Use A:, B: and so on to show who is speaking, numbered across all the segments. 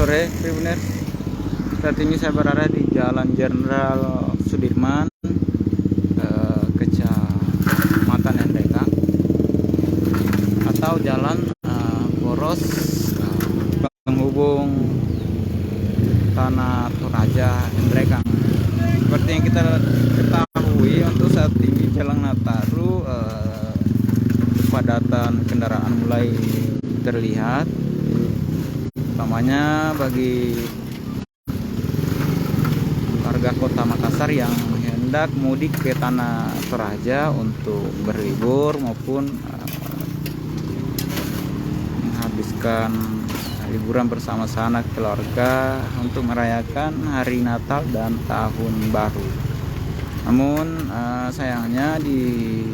A: sore, Tribuners. Saat ini saya berada di Jalan Jenderal Sudirman, Kecamatan Endrekang, atau Jalan Poros penghubung Tanah Toraja Endrekang. Seperti yang kita ketahui, untuk saat ini Jalan Nataru kepadatan kendaraan mulai terlihat, utamanya bagi warga Kota Makassar yang hendak mudik ke Tanah Toraja untuk berlibur maupun menghabiskan liburan bersama-sama keluarga untuk merayakan hari Natal dan Tahun Baru. Namun sayangnya di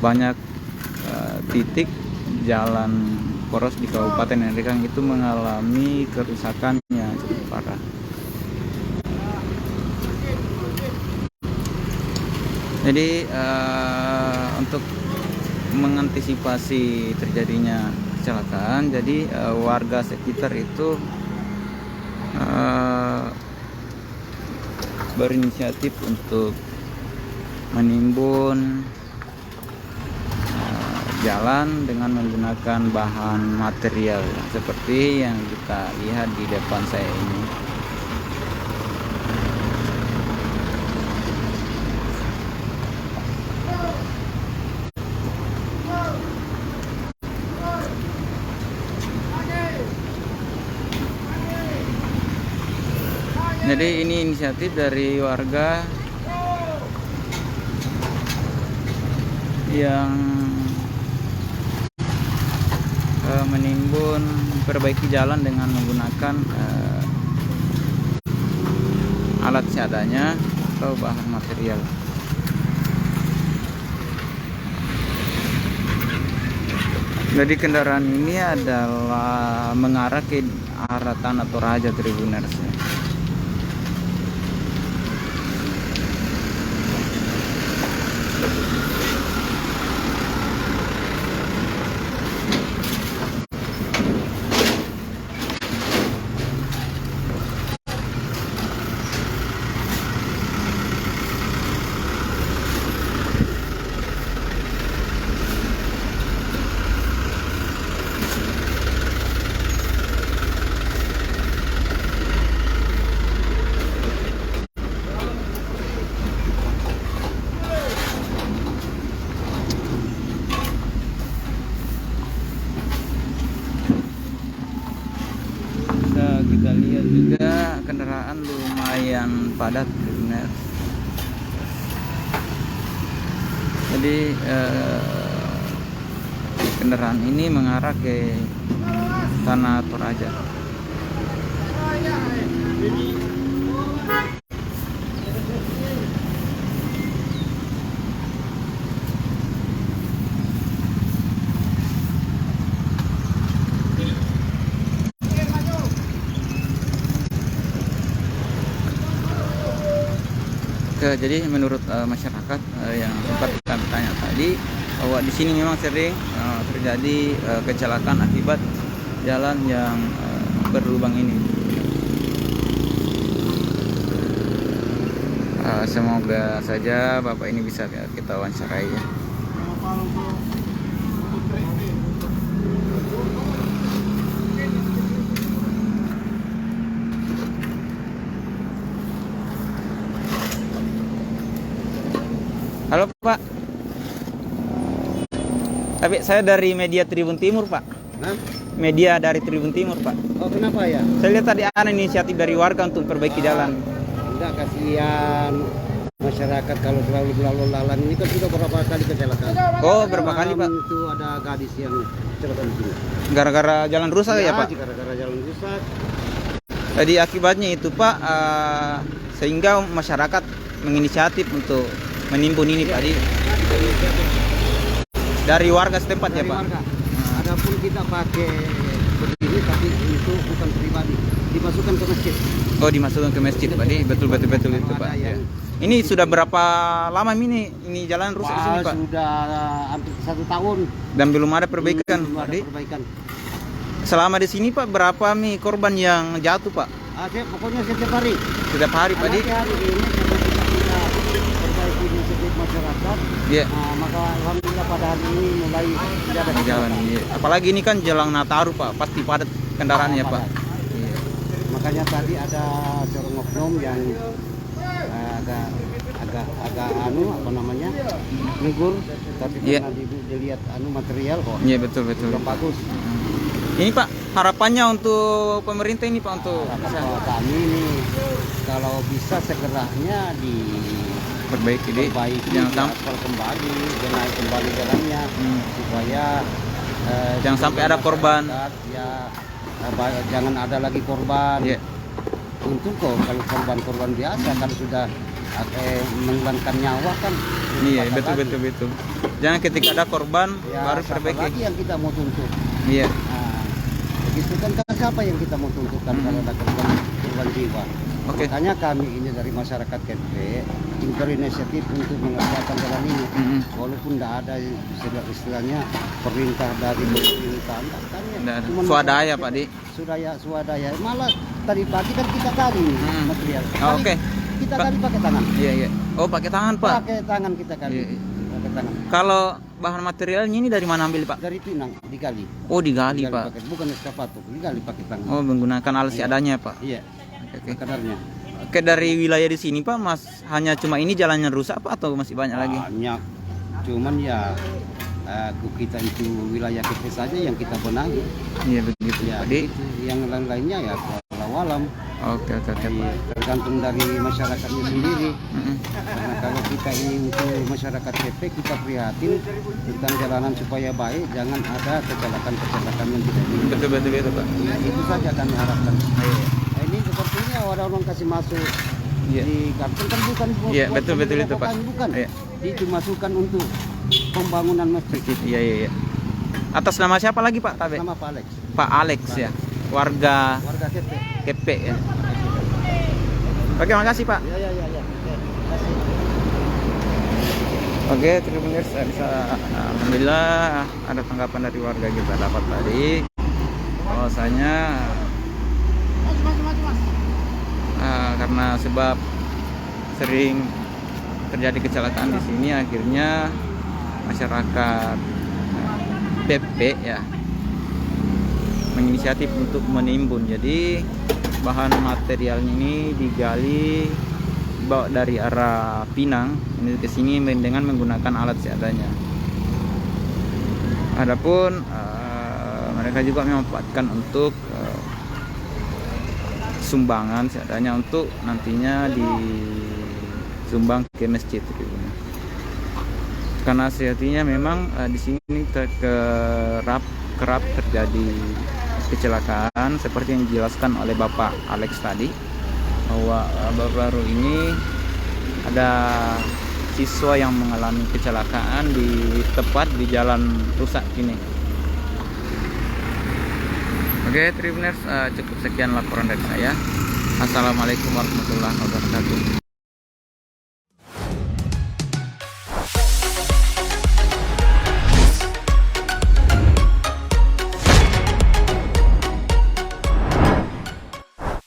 A: banyak titik jalan poros di Kabupaten Endrekang itu mengalami kerusakan yang cukup parah. Jadi untuk mengantisipasi terjadinya kecelakaan, jadi warga sekitar itu berinisiatif untuk menimbun jalan dengan menggunakan bahan material seperti yang kita lihat di depan saya ini. Jadi ini inisiatif dari warga yang menimbun, perbaiki jalan dengan menggunakan alat seadanya atau bahan material. Jadi kendaraan ini adalah mengarah ke arah Tanah Toraja, Tribuners. Kita lihat juga kendaraan lumayan padat, benar. Jadi kendaraan ini mengarah ke Tanah Toraja. Jadi menurut masyarakat yang sempat kami tanya tadi, bahwa di sini memang sering terjadi kecelakaan akibat jalan yang berlubang ini. Semoga saja Bapak ini bisa kita wawancarai ya. Halo Pak. Tapi saya dari media Tribun Timur Pak.
B: Hah?
A: Media dari Tribun Timur Pak.
B: Oh kenapa ya?
A: Saya lihat tadi ada inisiatif dari warga untuk perbaiki jalan.
B: Enggak, kasihan masyarakat kalau terlalu lalu lalang ini kan sudah berapa kali kecelakaan.
A: Oh berapa kali Pak?
B: Itu ada gadis yang kecelakaan di sini.
A: Gara-gara jalan rusak ya Pak?
B: Gara-gara jalan rusak.
A: Jadi akibatnya itu Pak, sehingga masyarakat menginisiatif untuk menimbun ini Pak. Dari warga setempat ya Pak?
B: Warga. Adapun kita pakai begini tapi itu bukan pribadi, dimasukkan ke masjid.
A: Oh dimasukkan ke masjid Pak, betul itu Pak. Ya. Ini sudah berapa lama ini jalan rusak di sini Pak?
B: Sudah hampir 1 tahun.
A: Dan belum ada perbaikan
B: Belum ada
A: Pak.
B: perbaikan.
A: Selama di sini Pak, berapa nih korban yang jatuh Pak?
B: Pokoknya setiap hari.
A: Setiap hari Pak di?
B: Hari ini kita perbaiki inisiatif masyarakat.
A: Iya.
B: Maka alhamdulillah pada hari ini mulai tidak ada
A: Jalan. Iya. Apalagi ini kan jelang Nataru Pak, pasti padat kendaraannya Pak. Iya.
B: Makanya tadi ada seorang oknum yang agak apa namanya, negur, tapi karena dilihat material kok.
A: Iya betul.
B: Belum bagus.
A: Ini Pak, harapannya untuk pemerintah ini Pak, untuk
B: kami ini kalau bisa segeranya
A: perbaiki jangan sampai
B: kembali, naik kembali jalannya, supaya
A: jangan sampai ada korban.
B: Ya, jangan ada lagi korban.
A: Yeah.
B: Untuk kalau korban biasa kalau sudah menghilangkan nyawa kan.
A: Iya betul. Jangan ketika ada korban
B: ya,
A: baru perbaiki.
B: Lagi yang kita mau tuntut.
A: Iya.
B: Begitu kan siapa yang kita mau tuntutkan kalau ada korban jiwa.
A: Oke.
B: Makanya kami ini dari masyarakat Kepe berinisiatif untuk mengerjakan jalan ini. Walaupun tidak ada istilahnya perintah dari pemerintah,
A: swadaya Pak di.
B: Swadaya. Malah tadi pagi kan kita gali material.
A: Oke.
B: Kita gali pakai tangan.
A: Iya. Oh pakai tangan Pak.
B: Pakai tangan kita gali.
A: Iya.
B: Pakai tangan.
A: Kalau bahan materialnya ini dari mana ambil Pak?
B: Dari Pinang, digali.
A: Oh digali Pak.
B: Bukan eskavator, digali pakai tangan.
A: Oh menggunakan alat seadanya Pak.
B: Iya.
A: Oke.
B: Kadarnya.
A: Oke, dari wilayah di sini Pak, Mas, hanya cuma ini jalannya rusak Pak atau masih banyak lagi?
B: Banyak. Cuman ya kita itu wilayah Kepe saja yang kita benahi.
A: Iya begitu
B: Ya,
A: Pak.
B: itu. Yang lain-lainnya ya walau-walam.
A: Oke.
B: Tergantung dari masyarakatnya sendiri. Karena kalau kita ini untuk masyarakat Kepe, kita prihatin tentang jalanan supaya baik, jangan ada kecelakaan yang tidak diinginkan.
A: Betul Pak.
B: Ya, itu saja kami harapkan. Ini sepertinya orang-orang kasih masuk di karton kan bukan.
A: Iya betul itu Pak.
B: Bukan.
A: Iya.
B: Itu masukkan untuk pembangunan masjid.
A: Iya. Atas nama siapa lagi Pak Tabe?
B: Nama Pak Alex.
A: Pak Alex ya. Warga Kepe ya. Oke, makasih Pak.
B: Ya.
A: Oke, Tribuners, alhamdulillah ada tanggapan dari warga kita dapat tadi. Bahwasanya karena sebab sering terjadi kecelakaan di sini, akhirnya masyarakat PP ya menginisiatif untuk menimbun. Jadi bahan materialnya ini digali bawa dari arah Pinang ini ke sini dengan menggunakan alat seadanya. Adapun mereka juga memanfaatkan untuk sumbangan seadanya untuk nantinya disumbang ke masjid. Karena sejatinya memang di sini kerap terjadi kecelakaan seperti yang dijelaskan oleh Bapak Alex tadi, bahwa baru ini ada siswa yang mengalami kecelakaan tepat di jalan rusak ini. Oke, Tribuners, cukup sekian laporan dari saya. Assalamualaikum warahmatullahi wabarakatuh.